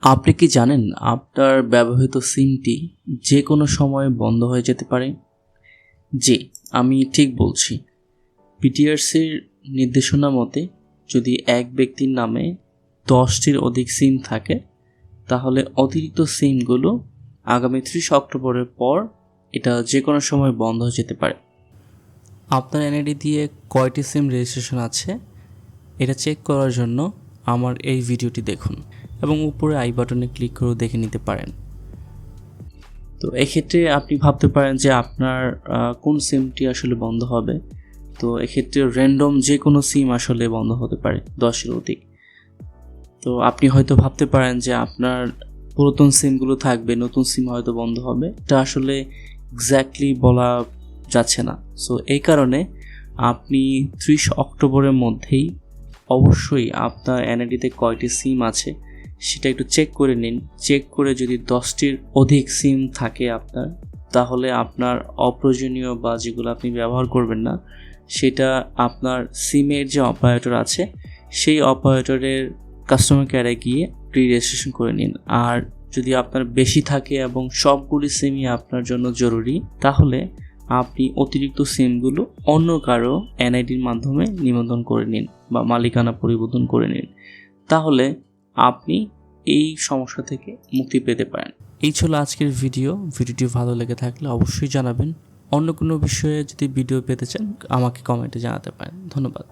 আপনি কি জানেন আপনার ব্যবহৃত সিমটি যে কোনো সময়ে বন্ধ হয়ে যেতে পারে? জি, আমি ঠিক বলছি। পিটিআরসির নির্দেশনা মতে যদি এক ব্যক্তির নামে 10টির অধিক সিম থাকে তাহলে অতিরিক্ত সিমগুলো আগামী 30 অক্টোবরের পর এটা যে কোনো সময় বন্ধ হয়ে যেতে পারে। আপনার এনআইডি দিয়ে কয়টি সিম রেজিস্ট্রেশন আছে এটা চেক করার জন্য আমার এই ভিডিওটি দেখুন এবং উপরে আই বাটনে ক্লিক করে দেখে নিতে পারেন। তো এক্ষেত্রে আপনি ভাবতে পারেন যে আপনার কোন সিমটি আসলে বন্ধ হবে। তো এক্ষেত্রে র্যান্ডম যে কোনো সিম আসলে বন্ধ হতে পারে 10-এর অধিক। তো আপনি হয়তো ভাবতে পারেন যে আপনার পুরাতন সিমগুলো থাকবে, নতুন সিম হয়তো বন্ধ হবে। এটা আসলে এক্স্যাক্টলি বলা যাচ্ছে না। সো এই কারণে আপনি 30 অক্টোবরের মধ্যেই অবশ্যই আপনার এনআইডিতে কয়টি সিম আছে সেটা একটু চেক করে নিন। চেক করে যদি 10টির অধিক সিম থাকে আপনার, তাহলে আপনার অপ্রয়োজনীয় বা যেগুলো আপনি ব্যবহার করবেন না সেটা আপনার সিমের যে অপারেটর আছে সেই অপারেটরের কাস্টমার কেয়ারে গিয়ে রেজিস্ট্রেশন করে নিন। আর যদি আপনার বেশি থাকে এবং সবগুলি সিমই আপনার জন্য জরুরি, তাহলে আপনি অতিরিক্ত সিমগুলো অন্য কারো এনআইডির মাধ্যমে নিবন্ধন করে নিন বা মালিকানা পরিবর্তন করে নিন। তাহলে আপনি এই সমস্যা থেকে মুক্তি পেতে পারেন। এই ছিল আজকের ভিডিওটি ভালো লেগে থাকলে অবশ্যই জানাবেন। অন্য কোনো বিষয়ে যদি ভিডিও পেতে চান আমাকে কমেন্টে জানাতে পারেন। ধন্যবাদ।